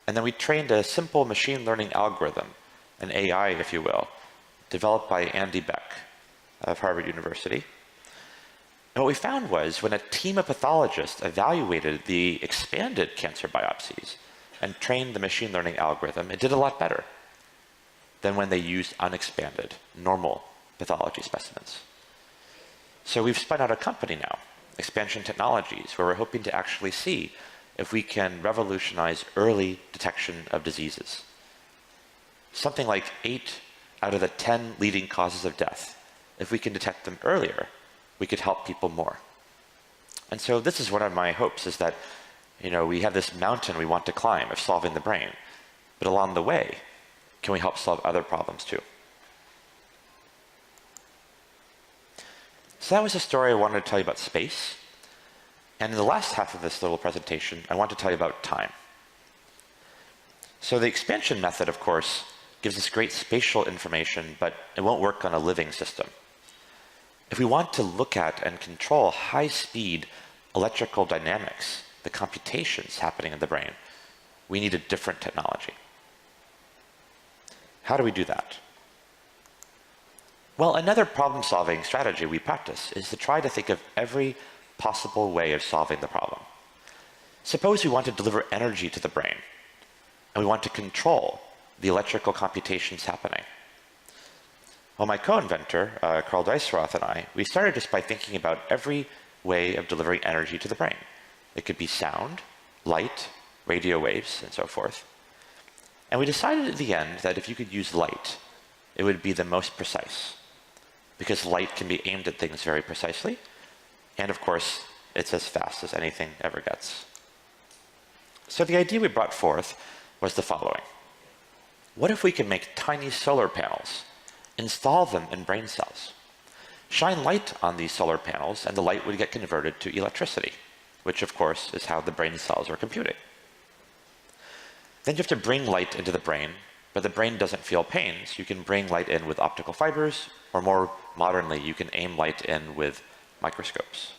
And then we trained a simple machine learning algorithm, an AI, if you will, developed by Andy Beck of Harvard University. And what we found was when a team of pathologists evaluated the expanded cancer biopsies and trained the machine learning algorithm, it did a lot better than when they used unexpanded, normal pathology specimens. So we've spun out a company now, Expansion Technologies, where we're hoping to actually see if we can revolutionize early detection of diseases. Something like 8 out of the 10 leading causes of death, if we can detect them earlier, we could help people more. And so this is one of my hopes, is that we have this mountain we want to climb of solving the brain, but along the way, can we help solve other problems too? So that was a story I wanted to tell you about space. And in the last half of this little presentation, I want to tell you about time. So the expansion method, of course, gives us great spatial information, but it won't work on a living system. If we want to look at and control high-speed electrical dynamics, the computations happening in the brain, we need a different technology. How do we do that? Well, another problem-solving strategy we practice is to try to think of every possible way of solving the problem. Suppose we want to deliver energy to the brain, and we want to control the electrical computations happening. Well, my co-inventor, Carl Deisroth, and I, we started just by thinking about every way of delivering energy to the brain. It could be sound, light, radio waves, and so forth. And we decided at the end that if you could use light, it would be the most precise, because light can be aimed at things very precisely, and of course, it's as fast as anything ever gets. So the idea we brought forth was the following. What if we could make tiny solar panels, install them in brain cells, shine light on these solar panels, and the light would get converted to electricity, which of course is how the brain cells are computing. Then you have to bring light into the brain, but the brain doesn't feel pain, so you can bring light in with optical fibers, or more modernly, you can aim light in with microscopes.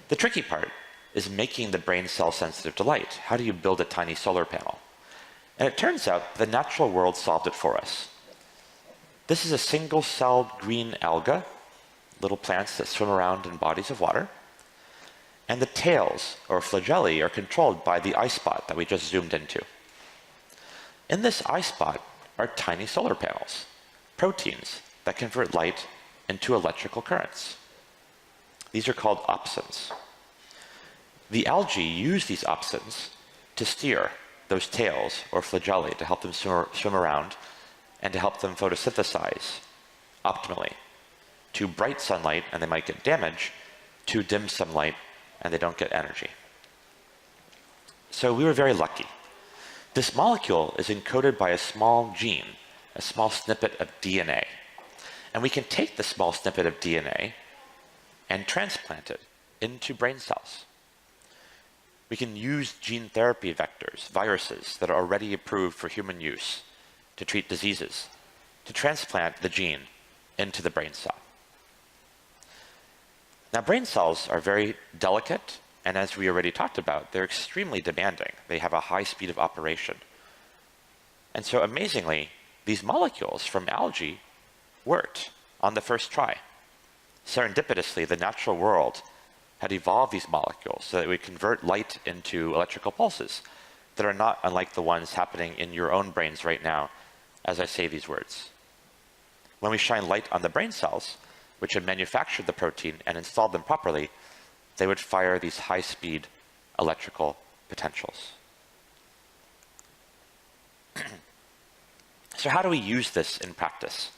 The tricky part is making the brain cell sensitive to light. How do you build a tiny solar panel? And it turns out the natural world solved it for us. This is a single-celled green alga, little plants that swim around in bodies of water. And the tails, or flagellae, are controlled by the eye spot that we just zoomed into. In this eye spot are tiny solar panels, proteins that convert light into electrical currents. These are called opsins. The algae use these opsins to steer those tails, or flagellae, to help them swim around and to help them photosynthesize optimally. To bright sunlight, and they might get damage, to dim sunlight, and they don't get energy. So we were very lucky. This molecule is encoded by a small gene, a small snippet of DNA. And we can take the small snippet of DNA and transplant it into brain cells. We can use gene therapy vectors, viruses that are already approved for human use to treat diseases, to transplant the gene into the brain cell. Now, brain cells are very delicate, and as we already talked about, they're extremely demanding. They have a high speed of operation. And so amazingly, these molecules from algae worked on the first try. Serendipitously, the natural world had evolved these molecules so that we convert light into electrical pulses that are not unlike the ones happening in your own brains right now as I say these words. When we shine light on the brain cells, which had manufactured the protein and installed them properly, they would fire these high-speed electrical potentials. So how do we use this in practice?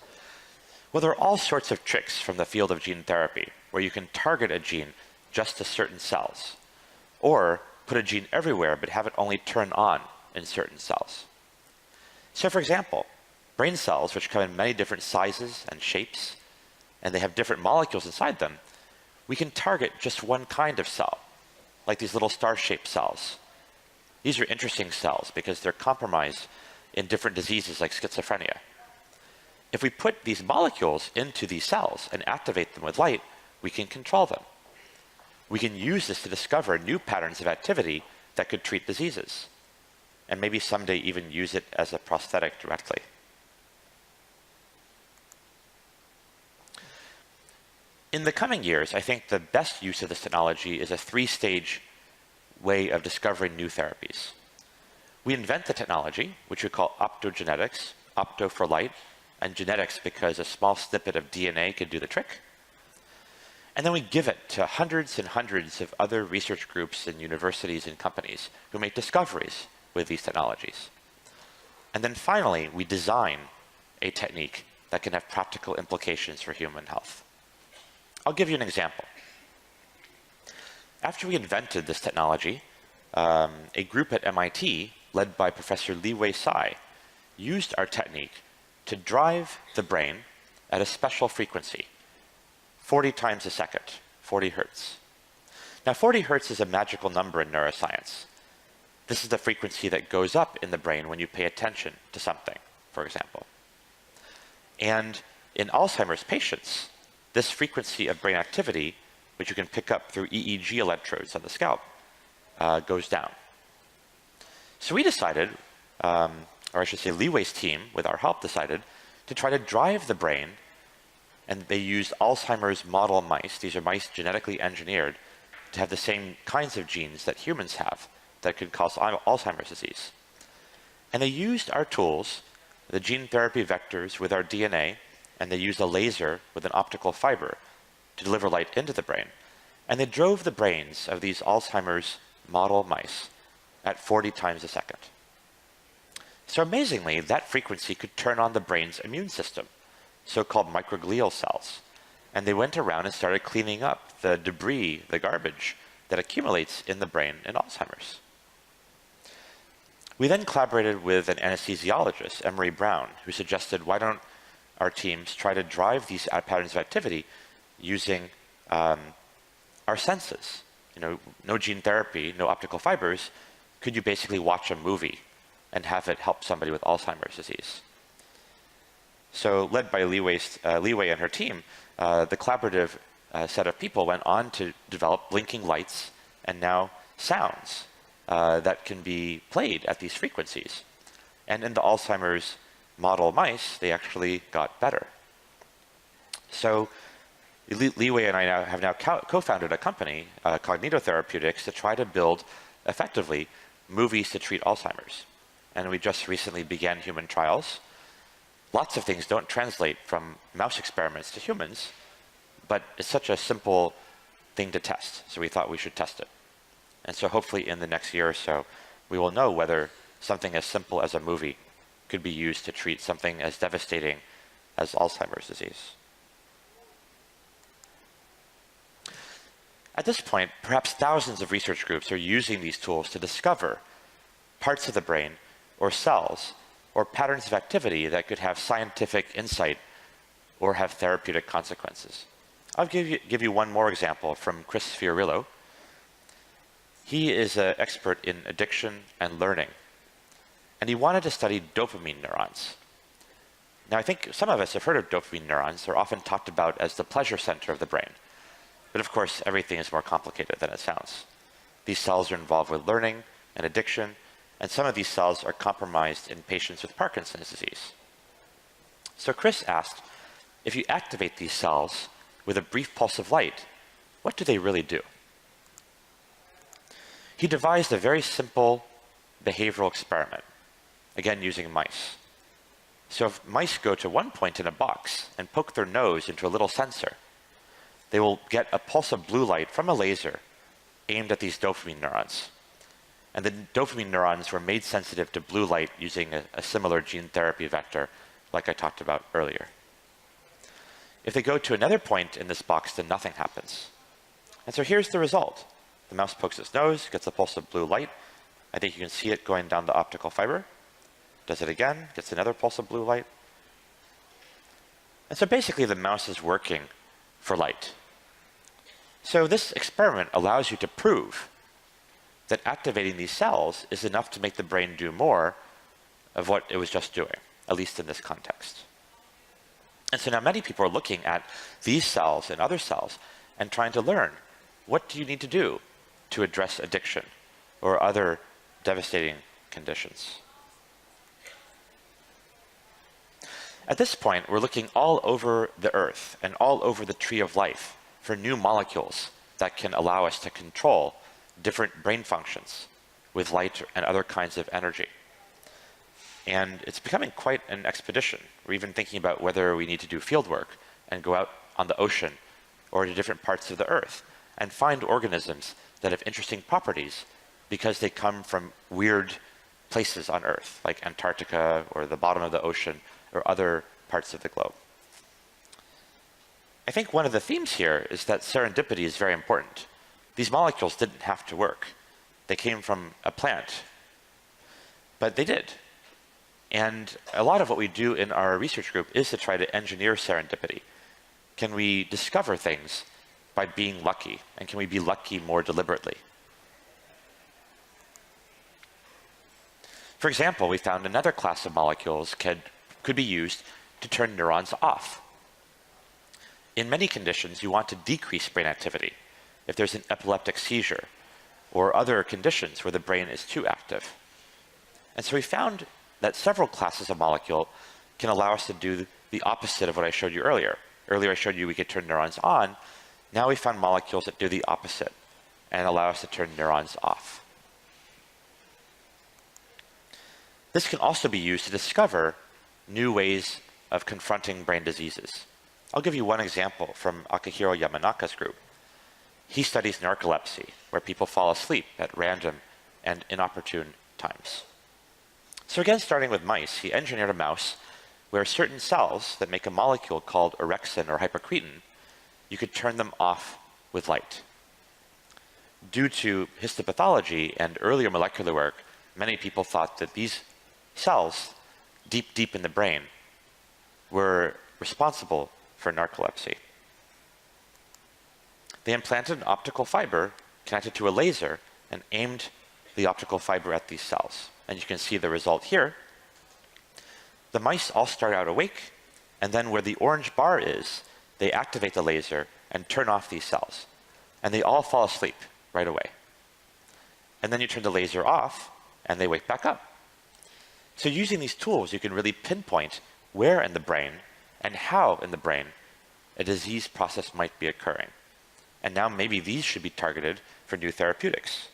Well, there are all sorts of tricks from the field of gene therapy where you can target a gene just to certain cells, or put a gene everywhere but have it only turn on in certain cells. So for example, brain cells, which come in many different sizes and shapes, and they have different molecules inside them, we can target just one kind of cell, like these little star-shaped cells. These are interesting cells because they're compromised in different diseases like schizophrenia. If we put these molecules into these cells and activate them with light, we can control them. We can use this to discover new patterns of activity that could treat diseases, and maybe someday even use it as a prosthetic directly. In the coming years, I think the best use of this technology is a three-stage way of discovering new therapies. We invent the technology, which we call optogenetics, opto for light, and genetics because a small snippet of DNA could do the trick. And then we give it to hundreds and hundreds of other research groups and universities and companies who make discoveries with these technologies. And then finally, we design a technique that can have practical implications for human health. I'll give you an example. After we invented this technology, a group at MIT, led by Professor Liwei Tsai, used our technique to drive the brain at a special frequency, 40 times a second, 40 hertz. Now, 40 hertz is a magical number in neuroscience. This is the frequency that goes up in the brain when you pay attention to something, for example. And in Alzheimer's patients, this frequency of brain activity, which you can pick up through EEG electrodes on the scalp, goes down. So we decided, or I should say Liwei's team, with our help, decided to try to drive the brain, and they used Alzheimer's model mice. These are mice genetically engineered to have the same kinds of genes that humans have that could cause Alzheimer's disease. And they used our tools, the gene therapy vectors with our DNA, and they used a laser with an optical fiber to deliver light into the brain. And they drove the brains of these Alzheimer's model mice at 40 times a second. So amazingly, that frequency could turn on the brain's immune system, so-called microglial cells. And they went around and started cleaning up the debris, the garbage that accumulates in the brain in Alzheimer's. We then collaborated with an anesthesiologist, Emery Brown, who suggested, why don't our teams try to drive these patterns of activity using our senses? You know, no gene therapy, no optical fibers. Could you basically watch a movie and have it help somebody with Alzheimer's disease? So led by Liwei and her team, the collaborative set of people went on to develop blinking lights and now sounds that can be played at these frequencies. And in the Alzheimer's model mice, they actually got better. So Liwei and I have now co-founded a company, Cognito Therapeutics, to try to build effectively movies to treat Alzheimer's. And we just recently began human trials. Lots of things don't translate from mouse experiments to humans, but it's such a simple thing to test, so we thought we should test it. And so hopefully in the next year or so, we will know whether something as simple as a movie could be used to treat something as devastating as Alzheimer's disease. At this point, perhaps thousands of research groups are using these tools to discover parts of the brain or cells or patterns of activity that could have scientific insight or have therapeutic consequences. I'll give you one more example from Chris Fiorillo. He is an expert in addiction and learning, and he wanted to study dopamine neurons. Now, I think some of us have heard of dopamine neurons. They're often talked about as the pleasure center of the brain. But of course, everything is more complicated than it sounds. These cells are involved with learning and addiction, and some of these cells are compromised in patients with Parkinson's disease. So Chris asked, if you activate these cells with a brief pulse of light, what do they really do? He devised a very simple behavioral experiment, again using mice. So if mice go to one point in a box and poke their nose into a little sensor, they will get a pulse of blue light from a laser aimed at these dopamine neurons. And the dopamine neurons were made sensitive to blue light using a similar gene therapy vector like I talked about earlier. If they go to another point in this box, then nothing happens. And so here's the result. The mouse pokes its nose, gets a pulse of blue light. I think you can see it going down the optical fiber. Does it again, gets another pulse of blue light. And so basically the mouse is working for light. So this experiment allows you to prove that activating these cells is enough to make the brain do more of what it was just doing, at least in this context. And so now many people are looking at these cells and other cells and trying to learn, what do you need to do to address addiction? or other devastating conditions. At this point, we're looking all over the Earth and all over the tree of life for new molecules that can allow us to control different brain functions with light and other kinds of energy. And it's becoming quite an expedition. We're even thinking about whether we need to do field work and go out on the ocean or to different parts of the Earth and find organisms that have interesting properties because they come from weird places on Earth, like Antarctica or the bottom of the ocean or other parts of the globe. I think one of the themes here is that serendipity is very important. These molecules didn't have to work. They came from a plant, but they did. And a lot of what we do in our research group is to try to engineer serendipity. Can we discover things by being lucky? And can we be lucky more deliberately? For example, we found another class of molecules could be used to turn neurons off. In many conditions, you want to decrease brain activity. If there's an epileptic seizure or other conditions where the brain is too active. And so we found that several classes of molecule can allow us to do the opposite of what I showed you earlier. Earlier I showed you we could turn neurons on. Now we found molecules that do the opposite and allow us to turn neurons off. This can also be used to discover new ways of confronting brain diseases. I'll give you one example from Akihiro Yamanaka's group. He studies narcolepsy, where people fall asleep at random and inopportune times. So again, starting with mice, he engineered a mouse where certain cells that make a molecule called orexin or hypocretin, you could turn them off with light. Due to histopathology and earlier molecular work, many people thought that these cells, deep in the brain, were responsible for narcolepsy. They implanted an optical fiber connected to a laser and aimed the optical fiber at these cells. And you can see the result here. The mice all start out awake, and then where the orange bar is, they activate the laser and turn off these cells. And they all fall asleep right away. And then you turn the laser off, and they wake back up. So using these tools, you can really pinpoint where in the brain and how in the brain a disease process might be occurring. And now maybe these should be targeted for new therapeutics.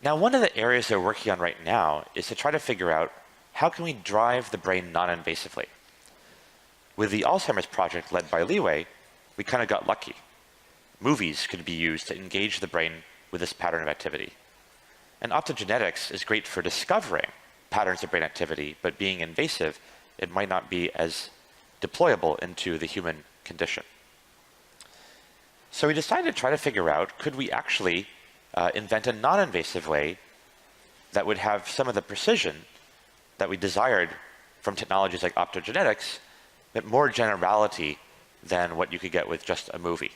Now, one of the areas they're working on right now is to try to figure out how can we drive the brain non-invasively. With the Alzheimer's project led by Liwei, we kind of got lucky. Movies could be used to engage the brain with this pattern of activity. And optogenetics is great for discovering patterns of brain activity, but being invasive, it might not be as deployable into the human condition. So we decided to try to figure out, could we actually invent a non-invasive way that would have some of the precision that we desired from technologies like optogenetics, but more generality than what you could get with just a movie.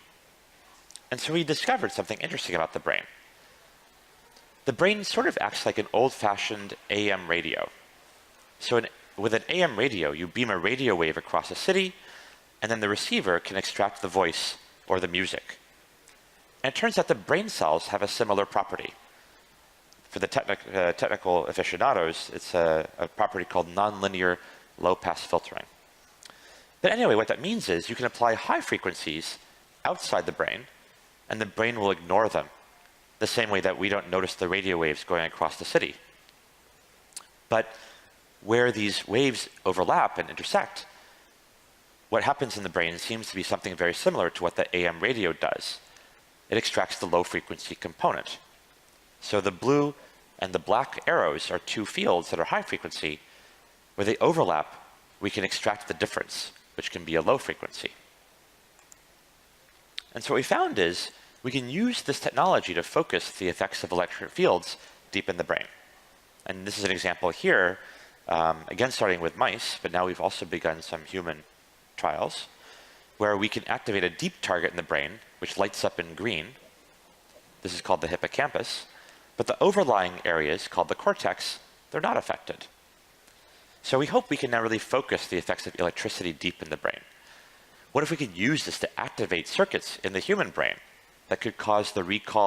And so we discovered something interesting about the brain. The brain sort of acts like an old-fashioned AM radio. So with an AM radio, you beam a radio wave across a city, and then the receiver can extract the voice or the music. And it turns out the brain cells have a similar property. For the technical aficionados, it's a property called nonlinear low-pass filtering. But anyway, what that means is you can apply high frequencies outside the brain, and the brain will ignore them, the same way that we don't notice the radio waves going across the city. But where these waves overlap and intersect, what happens in the brain seems to be something very similar to what the AM radio does. It extracts the low frequency component. So the blue and the black arrows are two fields that are high frequency. Where they overlap, we can extract the difference, which can be a low frequency. And so what we found is we can use this technology to focus the effects of electric fields deep in the brain. And this is an example here, again starting with mice, but now we've also begun some human trials, where we can activate a deep target in the brain, which lights up in green. This is called the hippocampus. But the overlying areas, called the cortex, they're not affected. So we hope we can now really focus the effects of electricity deep in the brain. What if we could use this to activate circuits in the human brain that could cause the recall